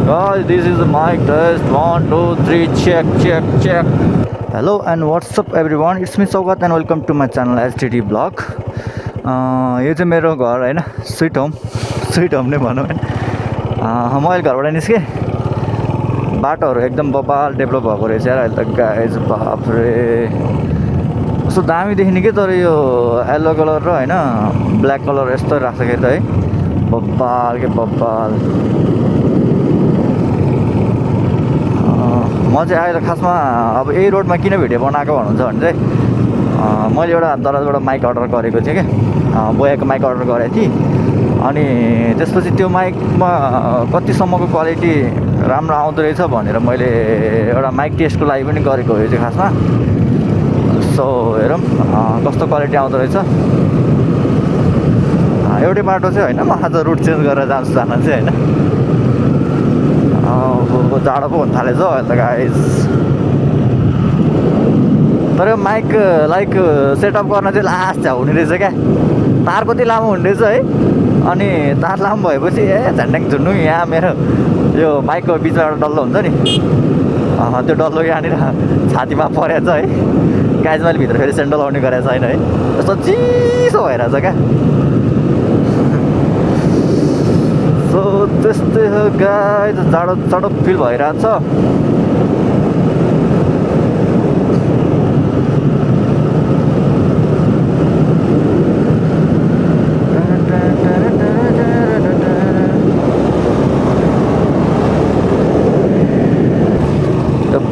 Guys, this is the mic test. 1, 2, 3, check. Hello and what's up everyone? It's me Saugat and welcome to my channel htdvlog. यो चाहिँ मेरो घर हैन, sweet home नै भनौँ हैन। म अहिले घरबाट निस्केँ। बाटोहरू एकदम बबाल डेभलप भएको रहेछ यार अहिले त गाइज, बाफरे कस्तो दामी देखिने के। तर यो येल्लो कलर र हैन ब्ल्याक कलर यस्तो राख्छ के त है, बब्बाल के बब्बाल। म चाहिँ अहिले खासमा अब यही रोडमा किन भिडियो बनाएको भन्नुहुन्छ भने चाहिँ मैले एउटा दराजबाट माइक अर्डर गरेको थिएँ क्या, बोयाको माइक अर्डर गरेको थिएँ। अनि त्यसपछि त्यो माइकमा कतिसम्मको क्वालिटी राम्रो आउँदो रहेछ भनेर मैले एउटा माइक टेस्टको लागि पनि गरेको हो यो चाहिँ खासमा। सो हेरौँ कस्तो क्वालिटी आउँदो रहेछ। एउटै बाटो चाहिँ होइन, म आज रुट चेन्ज गरेर जान्छु जान चाहिँ होइन। जाडो पो हुन थालेछ हौ अहिले त गाइस। तर यो माइक लाइक सेटअप गर्न चाहिँ लास्ट हुने रहेछ क्या। तार कति लामो हुने रहेछ है। अनि तार लामो भएपछि झन्ड्याङ झुन्नु यहाँ मेरो यो माइकको बिचमा एउटा डल्लो हुन्छ नि, त्यो डल्लो यहाँनिर छातीमा परेछ है गाइस। मैले भित्र फेरि सेन्डल लाउने गरेको छैन है, यस्तो चिसो भइरहेछ क्या। सो त्यस्तै हो गाइस, जाडो फिल भइरहेछ।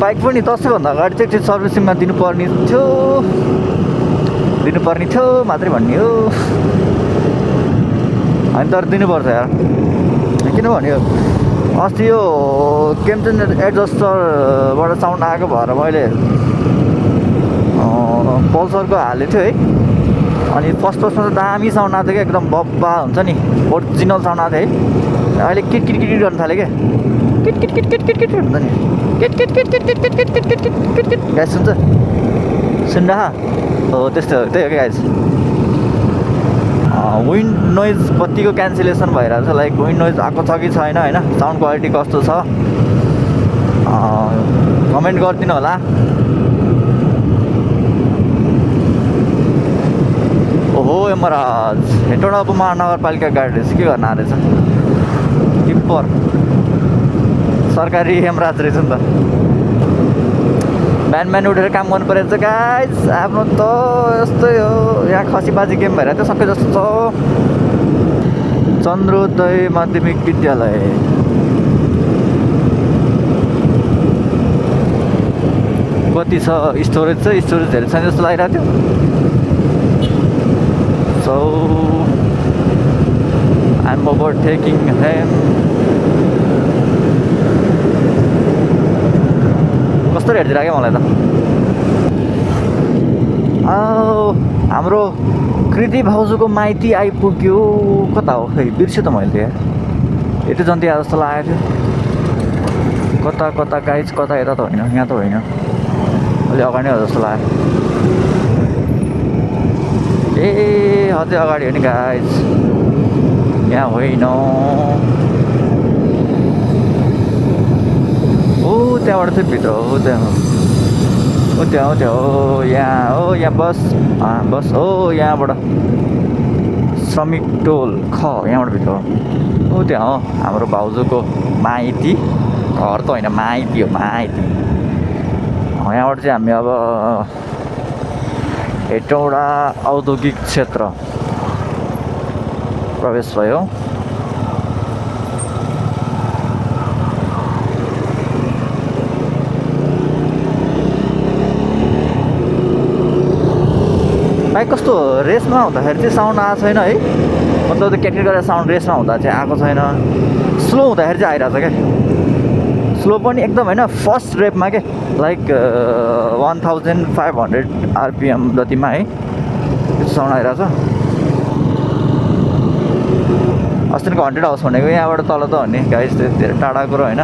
बाइक पनि दसैँभन्दा अगाडि चाहिँ सर्भिसिङमा दिनुपर्ने थियो मात्रै भन्ने हो। होइन तर दिनुपर्छ यार, किनभने अस्ति यो क्याम्चन एडजस्टरबाट साउन्ड आएको भएर मैले पल्सरको हालेको थियो है। अनि फर्स्टमा त दामी साउन्ड आएको थियो क्या, एकदम बब्बा हुन्छ नि ओरिजिनल साउन्ड आएको थियो है। अहिले किट गर्न थाल्यो क्या, किट हुन्छ नि, किट गाइस सुन्छ, सुन्दा हो त्यस्तो हो, त्यही हो क्या गाइस। विन्ड नोइज कतिको क्यान्सलेसन भइरहेको छ, लाइक विन्ड नोइज आएको छ कि छैन होइन, साउन्ड क्वालिटी कस्तो छ कमेन्ट गरिदिनु होला। ओहो यमराज, हेटौँडा उपमहानगरपालिका गाडी रहेछ, के गर्न रहेछ टिप्पर, सरकारी यमराज रहेछ नि त। बिहान उठेर काम गर्नु परेको छ गाइस, आफ्नो त यस्तै हो। यहाँ खसीबाजी गेम भएर त्यो सबै जस्तो छ। चन्द्रोदय माध्यमिक विद्यालय कति छ स्टोरेज चाहिँ, स्टोरेज धेरै छैन जस्तो लागिरहेको थियो। सो आइ एम ओभरटेकिङ हिम। कस्तो हेरिदिएर क्या मलाई त। हाम्रो कृति भाउजूको माइती आइपुग्यो। कता हो खै बिर्स्यो त मैले यार, यति जन्ती आए जस्तो लागेको थियो। कता गाइज, कता यता त होइन, यहाँ त होइन, अलि अगाडि हो जस्तो लाग्यो। ए अझै अगाडि हो नि गाइज, यहाँ होइन। ओ त्यहाँबाट चाहिँ भित्र हो, त्यहाँ हो यहाँ बस हो यहाँबाट श्रमिक टोल यहाँबाट भित्र हो। त्यहाँ हो हाम्रो भाउजूको माइती, घर त होइन माइती हो, माइती। यहाँबाट चाहिँ हामी अब हेटौँडा औद्योगिक क्षेत्र प्रवेश भयो। बाइक कस्तो रेसमा हुँदाखेरि चाहिँ साउन्ड आएको छैन है, मतलब त्यो क्याटेट गरेर साउन्ड रेसमा हुँदा चाहिँ आएको छैन। स्लो हुँदाखेरि चाहिँ आइरहेको छ क्या, स्लो पनि एकदम होइन, फर्स्ट रेपमा क्या, लाइक 1500 RPM जतिमा है त्यस्तो साउन्ड आइरहेको छ। अस्तिको 100 हाउस भनेको यहाँबाट तल त हो नि गाइस, त्यो धेरै टाढा कुरो होइन।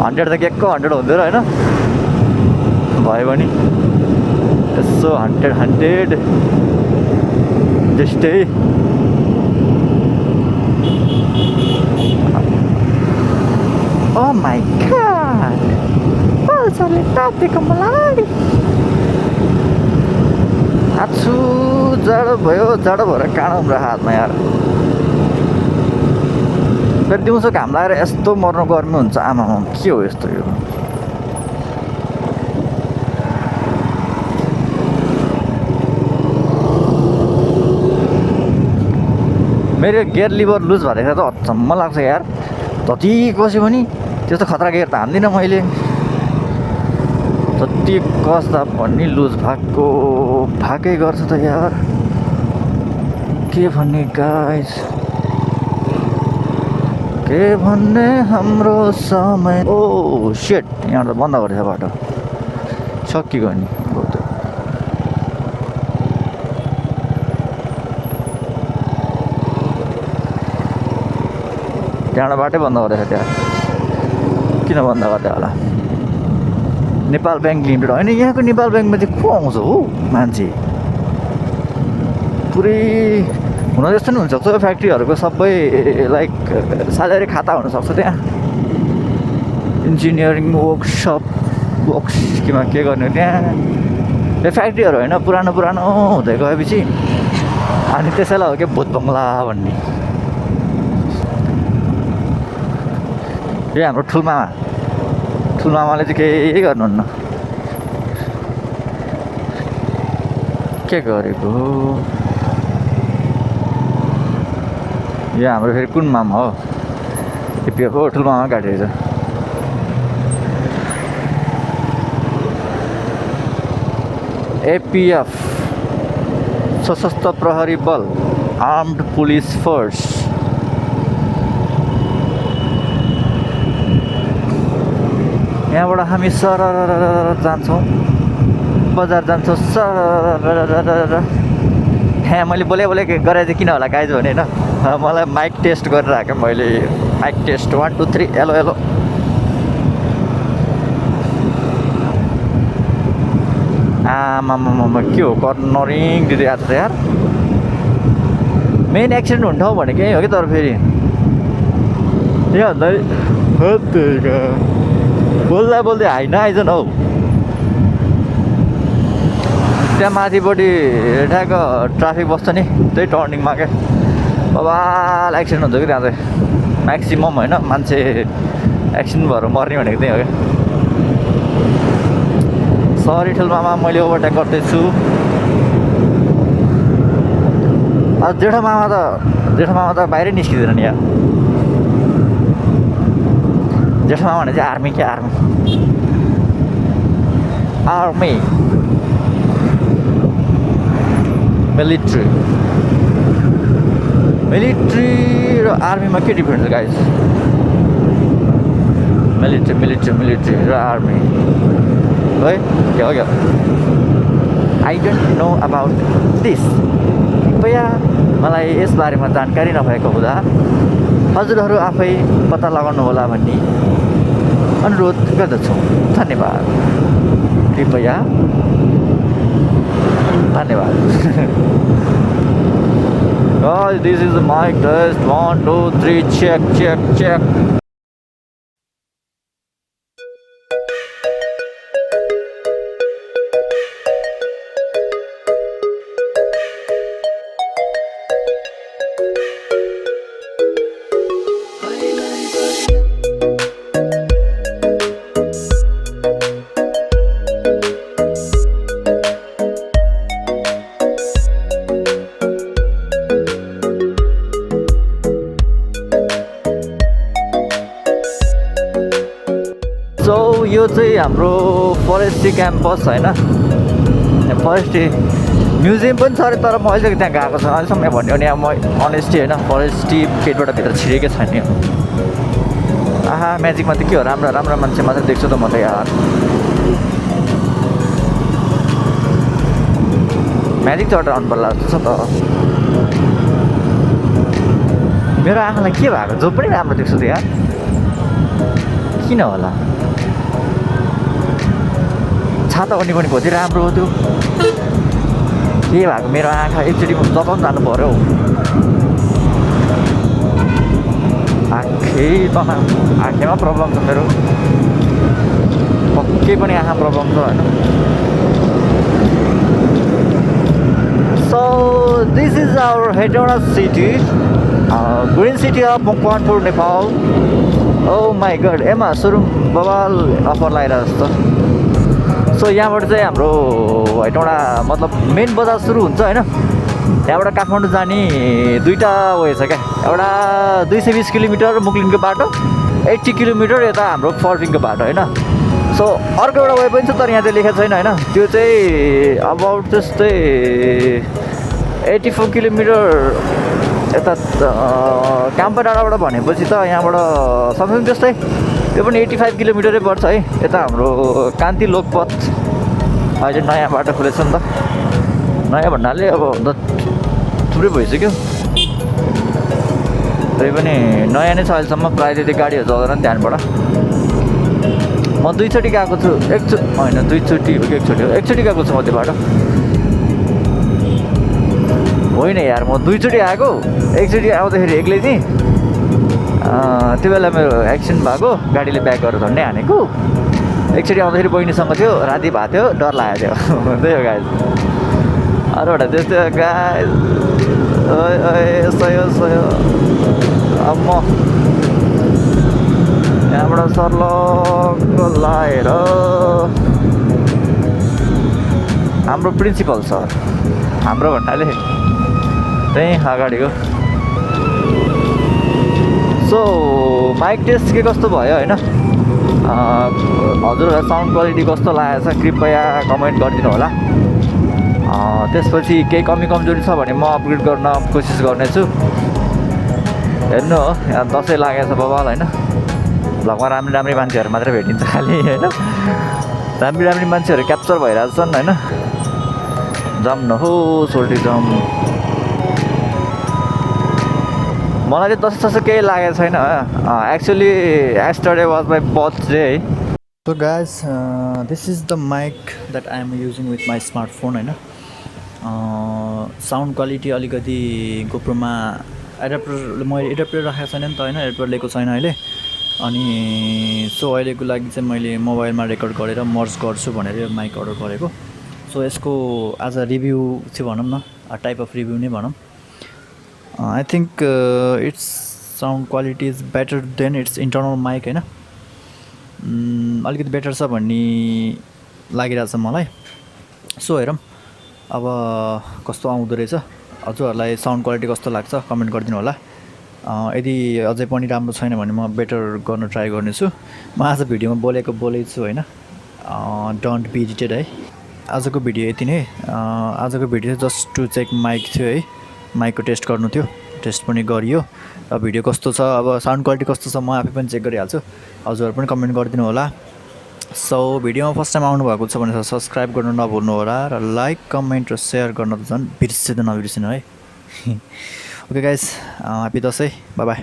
100 त केको 100 हुँदैन होइन, भयो भने यसो 100 त्यस्तै। Oh my god! पल्सरले तातेको मलाई आछु जाडो भयो जाडो भएर काँडो उम्रो हातमा यार फेरि दिउँसो घाम लागेर यस्तो मर्नु गर्मी हुन्छ आमामा के हो यस्तो यो मेरो गियर लिभर लुज भएर त अचम्म लाग्छ यार जति कस्यो पनि त्यस्तो खतरा गियर त हान्दिनँ मैले जति कस्दा पनि लुज भागै गर्छ त यार के भन्ने गाइस के भन्ने हाम्रो समय ओ शिट यहाँ त बन्द गरेछ बाटो सकियो नि त्यहाँबाट बाटै बन्द गरेछ त्यहाँ किन बन्द गरिदियो होला नेपाल ब्याङ्क लिमिटेड होइन यहाँको नेपाल ब्याङ्कमा चाहिँ को आउँछ हो मान्छे पुरै हुन जस्तो नि हुनसक्छ फ्याक्ट्रीहरूको सबै लाइक साझारी खाता हुनसक्छ त्यहाँ इन्जिनियरिङ वर्क्स के गर्ने त्यहाँ त्यो फ्याक्ट्रीहरू होइन पुरानो हुँदै गएपछि अनि त्यसैलाई हो कि भूत बङ्गला भन्ने यो हाम्रो ठुलमामाले चाहिँ केही गर्नुहुन्न के गरेको यो हाम्रो फेरि कुन मामा हो एपिएफ हो ठुलमामा गाडी रहेछ एपिएफ सशस्त्र प्रहरी बल आर्म्ड पुलिस फोर्स यहाँबाट हामी सर जान्छौँ बजार जान्छौँ सर यहाँ मैले बोले गरेर चाहिँ किन होला गाइज भने होइन मलाई माइक टेस्ट गरेर आएको मैले माइक टेस्ट 1 2 3 हेलो आमामामा के हो कर्नरिङ दिँदै आएको छ यार मेन एक्सिडेन्ट हुने ठाउँ भनेको यही हो कि तर फेरि यहाँ बोल्दै हाइ नआइजन हौ त्यहाँ माथिपट्टि ठ्याक्क ट्राफिक बस्छ नि त्यही टर्निङमा क्या बबाल एक्सिडेन्ट हुन्छ कि त्यहाँ चाहिँ म्याक्सिमम् होइन मान्छे एक्सिडेन्ट भएर मर्ने भनेको त्यही हो क्या सरी ठुलमामा मैले ओभरटेक गर्दैछु जेठो मामा त बाहिरै निस्किँदैन नि यार जेठो मामा भने चाहिँ आर्मी क्या आर्मी मिलिट्री र आर्मीमा के डिफ्रेन्स छ गाइस मिलिट्री र आर्मी है के हो क्या I don't know about this कृपया मलाई यसबारेमा जानकारी नभएको हुँदा हजुरहरू आफै पत्ता लगाउनु होला भन्ने अनुरोध गर्दछु धन्यवाद कृपया Guys, this is the mic test 1 2 3 check यो चाहिँ हाम्रो फरेस्ट्री क्याम्पस होइन फरेस्ट्री म्युजियम पनि छ अरे तर म अहिले त्यहाँ गएको छ अहिलेसम्म यहाँ भन्यो भने म अनेस्टी होइन फरेस्ट्री गेटबाट भित्र छिरेकै छैन आहा म्याजिकमा त के हो राम्रो मान्छे मात्रै देख्छु त म त यार म्याजिक चढेर आउनु पर्ला जस्तो छ त मेरो आँखालाई के भएको जो पनि राम्रो देख्छु त यार किन होला छाता ओर्नी पनि कति राम्रो हो त्यो के भएको मेरो आँखा एकचोटि जताउनु जानु पऱ्यो आँखे त आँखामा प्रब्लम छ मेरो, पक्कै पनि आँखा प्रब्लम छ होइन। So this is our Hetauda city, green city of Mokwanpur, Nepal. Oh my god, एमा सुरुम बवाल अफर लगाइरहेको जस्तो। सो यहाँबाट चाहिँ हाम्रो हेटौँडा मतलब मेन बजार सुरु हुन्छ होइन। यहाँबाट काठमाडौँ जाने दुईवटा वे छ क्या, एउटा 220 किलोमिटर मुक्लिनको बाटो, 80 किलोमिटर यता हाम्रो फर्बिङको बाटो होइन। सो अर्को एउटा वे पनि छ तर यहाँ चाहिँ लेखेको छैन होइन, त्यो चाहिँ अबाउट जस्तै 84 किलोमिटर यता क्याम्पा डाँडाबाट भनेपछि त यहाँबाट समथिङ त्यस्तै, त्यो पनि 85 किलोमिटरै पर्छ है। यता हाम्रो कान्ति लोकपथ अहिले नयाँ बाटो खुलेछ नि त, नयाँ भन्नाले अब थुप्रै भइसक्यो, त्यही पनि नयाँ नै छ अहिलेसम्म, प्रायः त्यति गाडीहरू चल्दैन त्यहाँबाट। म दुईचोटि गएको छु, होइन दुईचोटि हो कि एकचोटि गएको छु म त्यो बाटो, होइन यार म दुईचोटि आएको। एकचोटि आउँदाखेरि एक्लै थिएँ, त्यो बेला मेरो एक्सिडेन्ट भएको, गाडीले ब्याक गरेर झन्डै हानेको। एकचोटि आउँदाखेरि बहिनीसँग थियो, राति भएको थियो, डर लागेको थियो, त्यही हो गाइस। अरूबाट त्यस्तै हो गाइस। सयो अब म यहाँबाट सर्लक्क लाएर हाम्रो प्रिन्सिपल सर, हाम्रो भन्नाले त्यहीँ अगाडिको। सो माइक टेस्ट के कस्तो भयो होइन, हजुरहरूलाई साउन्ड क्वालिटी कस्तो लागेको छ कृपया कमेन्ट गरिदिनु होला। त्यसपछि केही कमी कमजोरी छ भने म अपग्रेड गर्न कोसिस गर्नेछु। हेर्नु हो यहाँ दसैँ लागेको छ बबाल होइन, भ्लगमा राम्री मान्छेहरू मात्रै भेटिन्छ खालि होइन, राम्री मान्छेहरू क्याप्चर भइरहेको छन् होइन। जाम न हो सोल्टी जाम, मलाई चाहिँ दसैँ केही लागेको छैन। Actually yesterday was my birthday। So guys, this is the mic that I am using with my smartphone होइन। साउन्ड क्वालिटी अलिकति गोप्रोमा एडाप्टर मैले एडाप्टर राखेको छैन नि त होइन, एडाप्टर लिएको छैन अहिले। अनि सो अहिलेको लागि चाहिँ मैले मोबाइलमा रेकर्ड गरेर मर्ज गर्छु भनेर यो माइक अर्डर गरेको। सो यसको आज रिभ्यू चाहिँ भनौँ न, टाइप अफ रिभ्यू नै भनौँ। I think it's sound quality is better than its internal mic होइन, अलिकति बेटर छ भन्ने लागिरहेछ मलाई। सो हेरौँ अब कस्तो आउँदो रहेछ, हजुरहरूलाई साउन्ड क्वालिटी कस्तो लाग्छ कमेन्ट गरिदिनु होला। यदि अझै पनि राम्रो छैन भने म बेटर गर्न ट्राई गर्नेछु। म आज भिडियोमा बोलेको छु होइन, डोन्ट बी इरिटेड है। आजको भिडियो यति नै। आजको video just to check mic थियो है, माइकको टेस्ट गर्नु थियो, टेस्ट पनि गरियो। र भिडियो कस्तो छ, अब साउन्ड क्वालिटी कस्तो छ म आफै पनि चेक गरिहाल्छु, हजुरहरू पनि कमेन्ट गरिदिनु होला। सो भिडियोमा फर्स्ट टाइम आउनुभएको छ भने सब्सक्राइब गर्नु नभुल्नु होला, र लाइक कमेन्ट र सेयर गर्न त झन् नबिर्सिनु है। Okay guys, happy Dashain, by by.